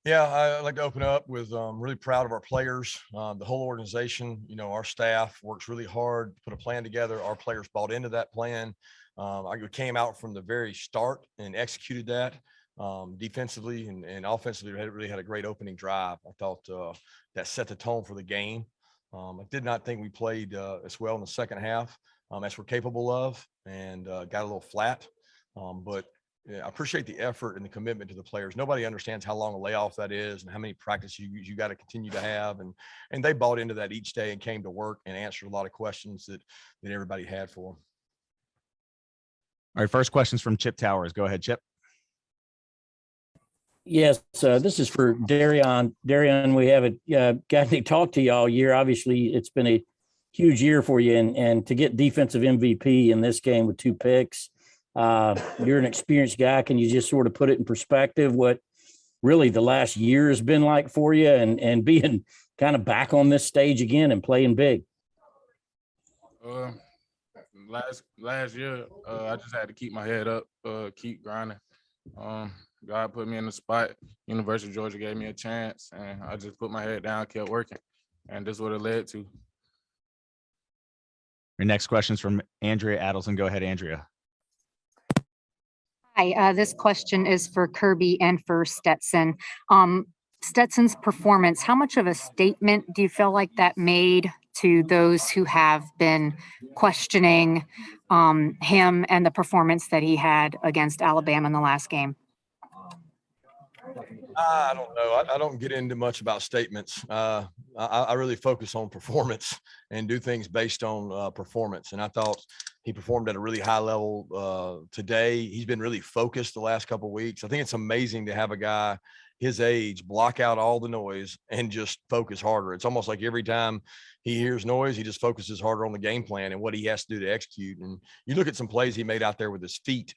Yeah, I'd like to open up with really proud of our players, the whole organization. Our staff works really hard to put a plan together. Our players bought into that plan. I came out from the very start and executed that defensively and offensively. Really had a great opening drive. I thought that set the tone for the game. I did not think we played as well in the second half as we're capable of, and got a little flat. But yeah, I appreciate the effort and the commitment to the players. Nobody understands how long a layoff that is and how many practices you got to continue to have. And they bought into that each day and came to work and answered a lot of questions that everybody had for them. All right, first question's from Chip Towers. Go ahead, Chip. Yes, this is for Derion. Derion, we haven't gotten to talk to you all year. Obviously, it's been a huge year for you, and to get defensive MVP in this game with 2 picks, you're an experienced guy. Can you just sort of put it in perspective what really the last year has been like for you, and being kind of back on this stage again and playing big? Last year, I just had to keep my head up, keep grinding. God put me in the spot. University of Georgia gave me a chance, and I just put my head down, kept working, and this is what it led to. Your next question's from Andrea Adelson. Go ahead, Andrea. Hi, this question is for Kirby and for Stetson. Stetson's performance, how much of a statement do you feel like that made to those who have been questioning him and the performance that he had against Alabama in the last game? I don't know. I don't get into much about statements. I really focus on performance and do things based on performance. And I thought he performed at a really high level today. He's been really focused the last couple of weeks. I think it's amazing to have a guy his age block out all the noise and just focus harder. It's almost like every time he hears noise, he just focuses harder on the game plan and what he has to do to execute. And you look at some plays he made out there with his feet.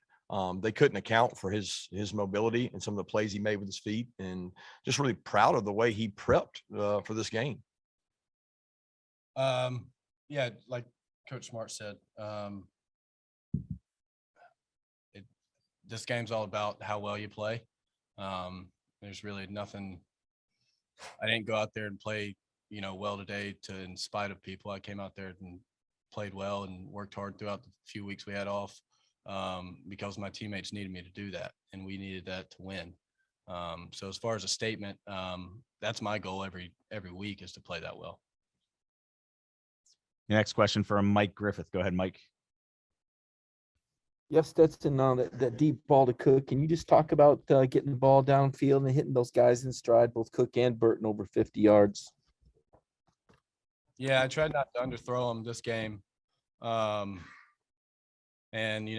They couldn't account for his mobility and some of the plays he made with his feet, and just really proud of the way he prepped for this game. Yeah, like Coach Smart said, this game's all about how well you play. There's really nothing. I didn't go out there and play, well today in spite of people. I came out there and played well and worked hard throughout the few weeks we had off. Because my teammates needed me to do that, and we needed that to win. So as far as a statement, that's my goal every week, is to play that well. Your next question from Mike Griffith. Go ahead, Mike. Yes, Stetson, that deep ball to Cook. Can you just talk about getting the ball downfield and hitting those guys in stride, both Cook and Burton, over 50 yards? Yeah, I tried not to underthrow him this game. And,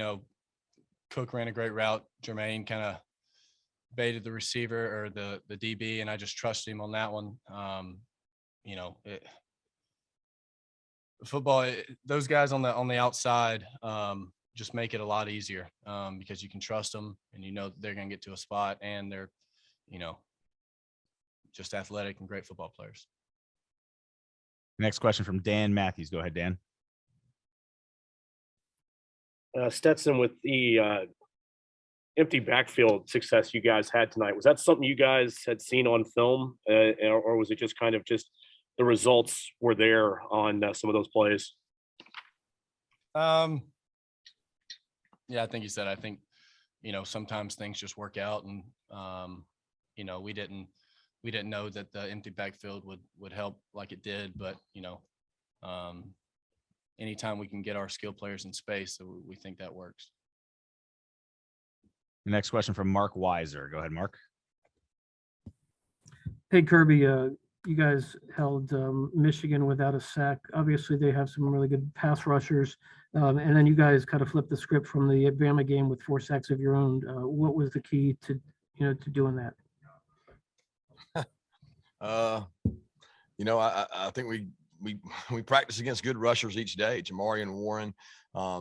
Cook ran a great route. Jermaine kind of baited the receiver or the DB, and I just trusted him on that one. Football, those guys on the outside just make it a lot easier because you can trust them, and they're going to get to a spot, and they're, just athletic and great football players. Next question from Dan Matthews. Go ahead, Dan. Stetson, with the empty backfield success you guys had tonight, was that something you guys had seen on film, or was it just kind of just the results were there on some of those plays? Yeah, I think you said. I think sometimes things just work out, and we didn't know that the empty backfield would help like it did, but anytime we can get our skill players in space, so we think that works. The next question from Mark Weiser. Go ahead, Mark. Hey, Kirby, you guys held Michigan without a sack. Obviously, they have some really good pass rushers. And then you guys kind of flipped the script from the Bama game with 4 sacks of your own. What was the key to doing that? I think we practice against good rushers each day. Jamari and Warren,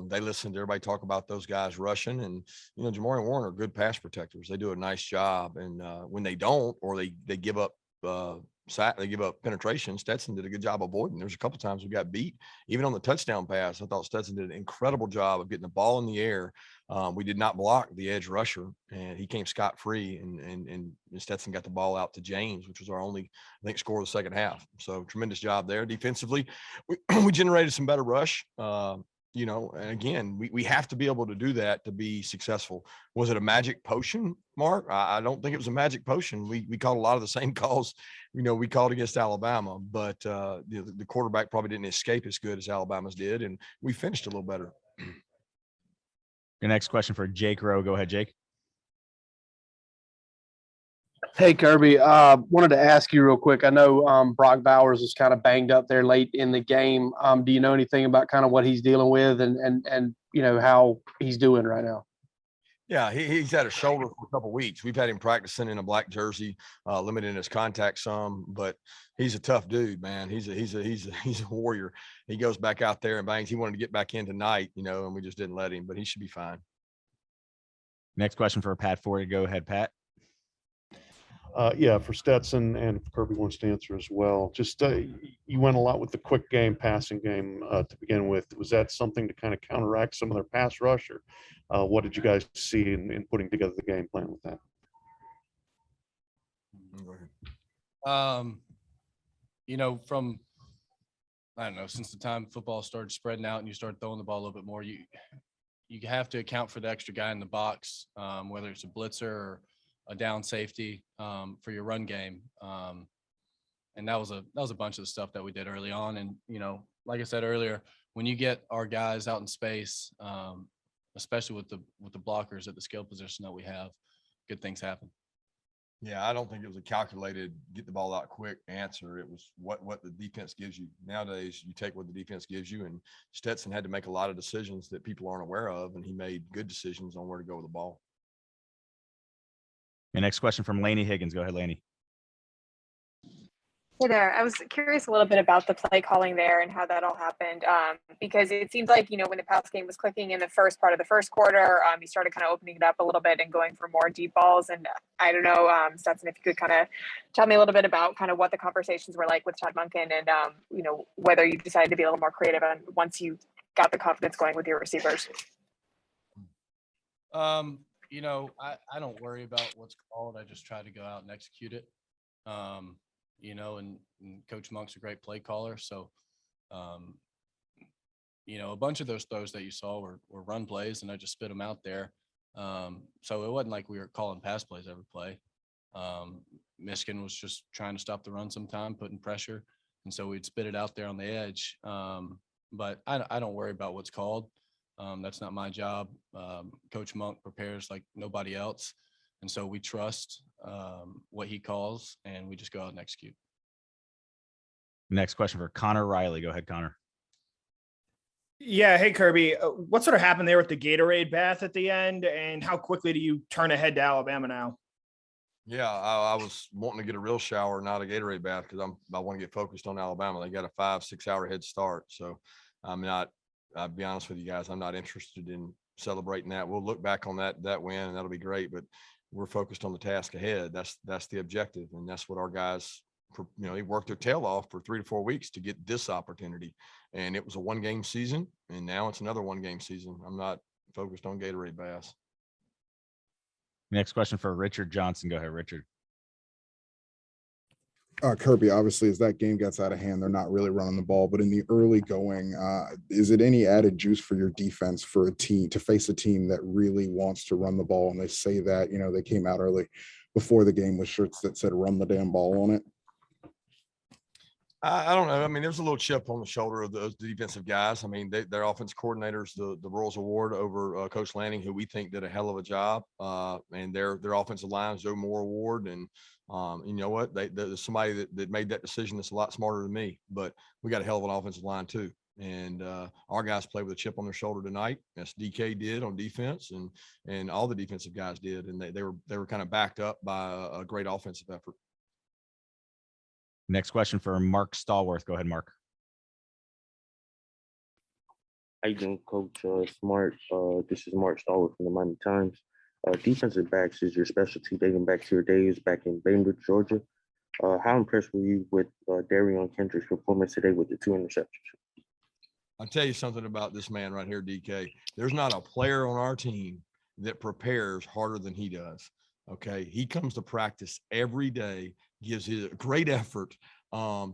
they listen to everybody talk about those guys rushing, and Jamari and Warren are good pass protectors. They do a nice job, and when they don't, or they give up they give up penetration. Stetson did a good job avoiding. There's a couple times we got beat, even on the touchdown pass. I thought Stetson did an incredible job of getting the ball in the air. We did not block the edge rusher, and he came scot-free, and Stetson got the ball out to James, which was our only, I think, score of the second half. So tremendous job there. Defensively, we generated some better rush. You know, and again, we have to be able to do that to be successful. Was it a magic potion, Mark? I don't think it was a magic potion. We called a lot of the same calls, you know, we called against Alabama, but the quarterback probably didn't escape as good as Alabama's did, and we finished a little better. Your next question for Jake Rowe. Go ahead, Jake. Hey, Kirby, wanted to ask you real quick. I know Brock Bowers is kind of banged up there late in the game. Do you know anything about kind of what he's dealing with and you know, how he's doing right now? Yeah, he's had a shoulder for a couple of weeks. We've had him practicing in a black jersey, limiting his contact some, but he's a tough dude, man. He's a warrior. He goes back out there and bangs. He wanted to get back in tonight, you know, and we just didn't let him, but he should be fine. Next question for Pat Ford. Go ahead, Pat. Yeah, for Stetson, and if Kirby wants to answer as well. Just you went a lot with the quick game, passing game to begin with. Was that something to kind of counteract some of their pass rush, or what did you guys see in putting together the game plan with that? You know, from I don't know, since the time football started spreading out and you start throwing the ball a little bit more, you have to account for the extra guy in the box, whether it's a blitzer or a down safety for your run game. And that was a bunch of the stuff that we did early on. And, you know, like I said earlier, when you get our guys out in space, especially with the blockers at the skill position that we have, good things happen. Yeah, I don't think it was a calculated get the ball out quick answer. It was what the defense gives you. Nowadays, you take what the defense gives you, and Stetson had to make a lot of decisions that people aren't aware of, and he made good decisions on where to go with the ball. Your next question from Laney Higgins. Go ahead, Laney. Hey there. I was curious a little bit about the play calling there and how that all happened, because it seems like, you know, when the pass game was clicking in the first part of the first quarter, you started kind of opening it up a little bit and going for more deep balls. And I don't know, Stetson, if you could kind of tell me a little bit about kind of what the conversations were like with Chad Munkin and, you know, whether you decided to be a little more creative on once you got the confidence going with your receivers. You know, I don't worry about what's called. I just try to go out and execute it. You know, and Coach Monk's a great play caller. So, you know, a bunch of those throws that you saw were run plays, and I just spit them out there. So it wasn't like we were calling pass plays every play. Michigan was just trying to stop the run sometime, putting pressure. And so we'd spit it out there on the edge. But I don't worry about what's called. That's not my job. Coach Monk prepares like nobody else. And so we trust what he calls, and we just go out and execute. Next question for Connor Riley. Go ahead, Connor. Yeah. Hey, Kirby. What sort of happened there with the Gatorade bath at the end, and how quickly do you turn ahead to Alabama now? Yeah, I was wanting to get a real shower, not a Gatorade bath, because I want to get focused on Alabama. They got a 5-6 hour head start. So I'll be honest with you guys, I'm not interested in celebrating that. We'll look back on that win, and that'll be great. But we're focused on the task ahead. That's the objective, and that's what our guys, you know, they worked their tail off for 3 to 4 weeks to get this opportunity. And it was a 1-game season, and now it's another 1-game season. I'm not focused on Gatorade baths. Next question for Richard Johnson. Go ahead, Richard. Kirby, obviously, as that game gets out of hand, they're not really running the ball. But in the early going, is it any added juice for your defense for a team to face a team that really wants to run the ball? And they say that, you know, they came out early before the game with shirts that said "run the damn ball" on it. I don't know. I mean, there's a little chip on the shoulder of those defensive guys. I mean, their offense coordinators, the Royals Award over Coach Lanning, who we think did a hell of a job, and their offensive line, Joe Moore Award, and you know what? There's somebody that made that decision that's a lot smarter than me. But we got a hell of an offensive line too, and our guys played with a chip on their shoulder tonight. As DK did on defense, and all the defensive guys did, and they were kind of backed up by a great offensive effort. Next question for Mark Stallworth. Go ahead, Mark. How you doing, Coach Smart? This is Mark Stallworth from the Miami Times. Defensive backs is your specialty dating back to your days back in Bainbridge, Georgia. How impressed were you with Derion Kendrick's performance today with the 2 interceptions? I'll tell you something about this man right here, DK. There's not a player on our team that prepares harder than he does. Okay. He comes to practice every day, gives his great effort,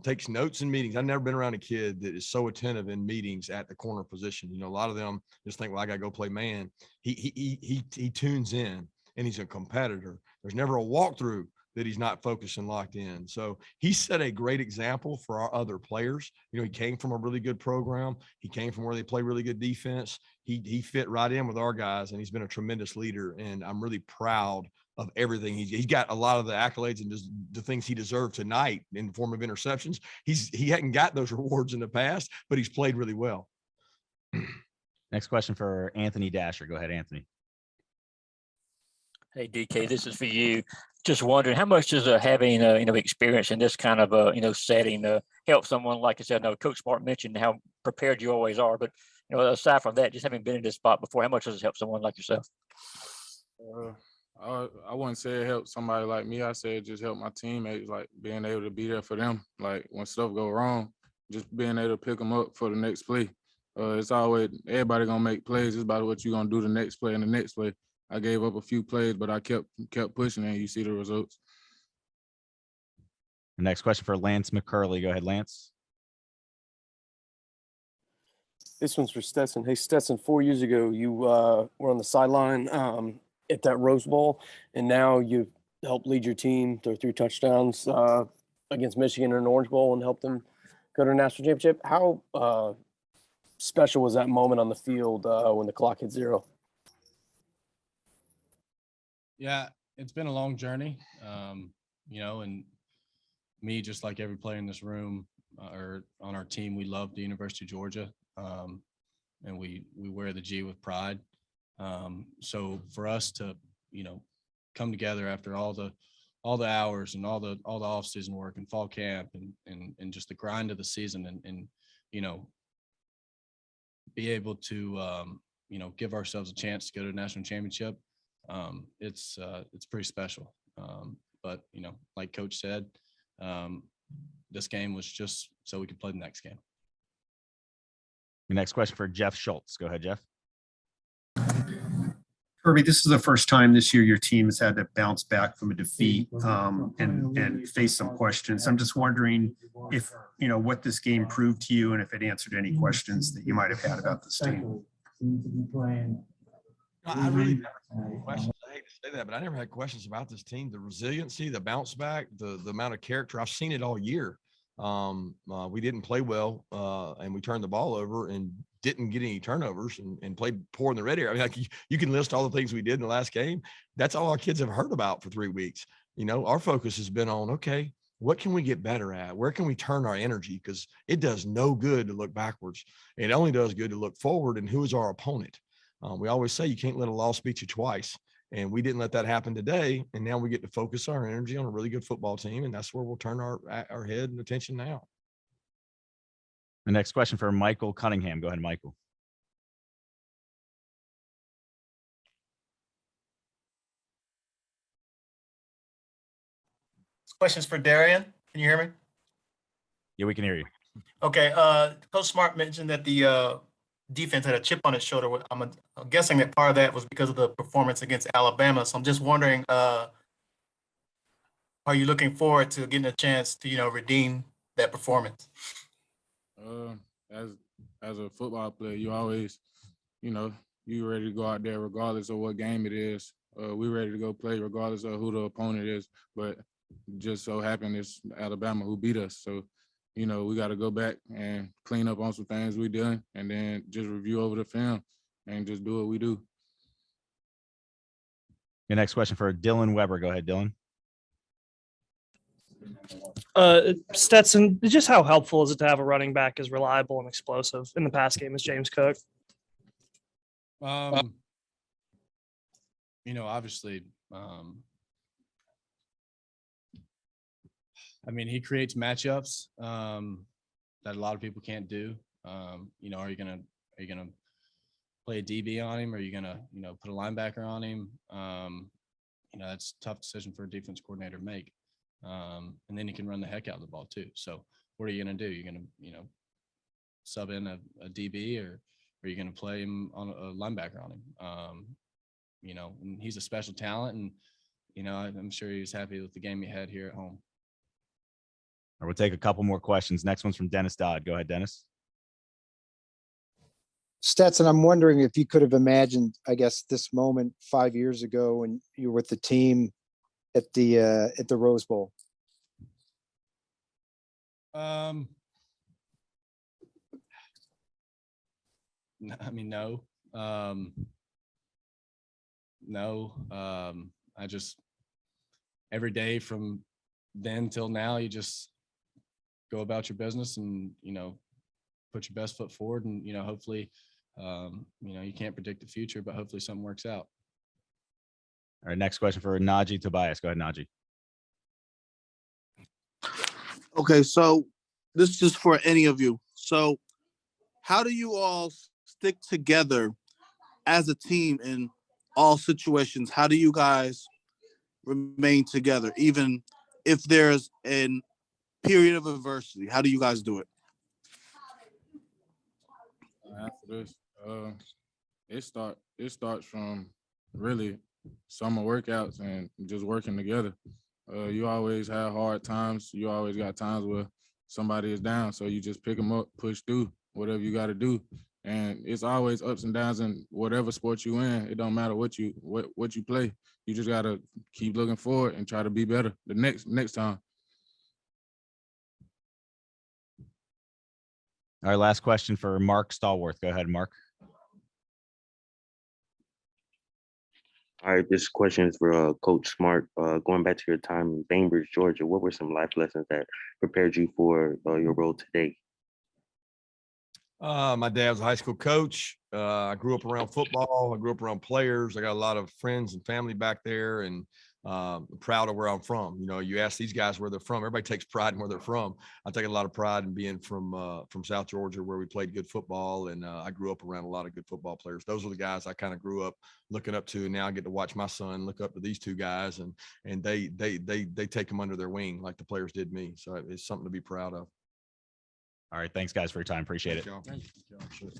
takes notes in meetings. I've never been around a kid that is so attentive in meetings at the corner position. You know, a lot of them just think, well, I got to go play man. He tunes in, and he's a competitor. There's never a walkthrough that he's not focused and locked in. So he set a great example for our other players. You know, he came from a really good program. He came from where they play really good defense. He fit right in with our guys, and he's been a tremendous leader. And I'm really proud of everything. He's got a lot of the accolades and just the things he deserved tonight in the form of interceptions. He hadn't got those rewards in the past, but he's played really well. Next question for Anthony Dasher. Go ahead, Anthony. Hey, DK, this is for you. Just wondering, how much does having experience in this kind of setting help someone? Like I said, Coach Smart mentioned how prepared you always are, but aside from that, just having been in this spot before, how much does it help someone like yourself? I wouldn't say it helped somebody like me. I said it just helped my teammates, like being able to be there for them. Like when stuff go wrong, just being able to pick them up for the next play. It's always everybody gonna make plays. It's about what you're gonna do the next play and the next play. I gave up a few plays, but I kept pushing, and you see the results. The next question for Lance McCurley. Go ahead, Lance. This one's for Stetson. Hey, Stetson, 4 years ago, you were on the sideline at that Rose Bowl, and now you've helped lead your team through 3 touchdowns against Michigan in an Orange Bowl and helped them go to a national championship. How special was that moment on the field when the clock hit 0? Yeah, it's been a long journey, and me, just like every player in this room or on our team, we love the University of Georgia, and we wear the G with pride. So for us to, come together after all the hours and all the off-season work and fall camp and just the grind of the season and be able to, give ourselves a chance to go to a national championship. It's pretty special. But like Coach said, this game was just so we could play the next game. Your next question for Jeff Schultz. Go ahead, Jeff. Kirby, this is the first time this year your team has had to bounce back from a defeat and face some questions. I'm just wondering if, what this game proved to you and if it answered any questions that you might have had about this team. I really never had questions. I hate to say that, but I never had questions about this team. The resiliency, the bounce back, the amount of character. I've seen it all year. We didn't play well, and we turned the ball over and didn't get any turnovers and played poor in the red area. I mean, like you can list all the things we did in the last game. That's all our kids have heard about for 3 weeks. Our focus has been on, okay, what can we get better at? Where can we turn our energy? Because it does no good to look backwards. It only does good to look forward. And who is our opponent? We always say you can't let a loss beat you twice. And we didn't let that happen today. And now we get to focus our energy on a really good football team. And that's where we'll turn our head and attention now. The next question for Michael Cunningham. Go ahead, Michael. This question's for Derion. Can you hear me? Yeah, we can hear you. Okay. Coach Smart mentioned that the defense had a chip on its shoulder. I'm guessing that part of that was because of the performance against Alabama. So I'm just wondering, are you looking forward to getting a chance to, redeem that performance? As a football player, you always, you ready to go out there regardless of what game it is. We ready to go play regardless of who the opponent is. But just so happened it's Alabama who beat us. So, we got to go back and clean up on some things we done and then just review over the film and just do what we do. Your next question for Dylan Weber. Go ahead, Dylan. Stetson, just how helpful is it to have a running back as reliable and explosive in the pass game as James Cook? Obviously, he creates matchups that a lot of people can't do. Are you gonna play a DB on him? Or are you gonna put a linebacker on him? That's a tough decision for a defense coordinator to make. And then he can run the heck out of the ball too. So what are you going to do? You're going to, sub in a DB, or are you going to play him on a linebacker on him? And he's a special talent, and, I'm sure he was happy with the game he had here at home. All right, we'll take a couple more questions. Next one's from Dennis Dodd. Go ahead, Dennis. Stetson, I'm wondering if you could have imagined, I guess, this moment 5 years ago when you were with the team at the Rose Bowl. No. No. I just, every day from then till now, you just go about your business and, put your best foot forward, and, hopefully, you can't predict the future, but hopefully something works out. All right, next question for Najee Tobias. Go ahead, Najee. Okay, so this is just for any of you. So how do you all stick together as a team in all situations? How do you guys remain together, even if there's a period of adversity? How do you guys do it? After this, it starts from really summer workouts and just working together. You always have hard times. You always got times where somebody is down, so you just pick them up, push through, whatever you got to do. And it's always ups and downs in whatever sport you in. It don't matter what you play. You just gotta keep looking forward and try to be better the next time. All right, last question for Mark Stallworth. Go ahead, Mark. All right, this question is for Coach Smart. Going back to your time in Bainbridge, Georgia, what were some life lessons that prepared you for your role today? My dad was a high school coach. I grew up around football. I grew up around players. I got a lot of friends and family back there, and proud of where I'm from. You ask these guys where they're from. Everybody takes pride in where they're from. I take a lot of pride in being from South Georgia, where we played good football, and I grew up around a lot of good football players. Those are the guys I kind of grew up looking up to, and now I get to watch my son look up to these two guys, and they take them under their wing like the players did me. So it's something to be proud of. All right, thanks guys for your time. Appreciate it. Thank you.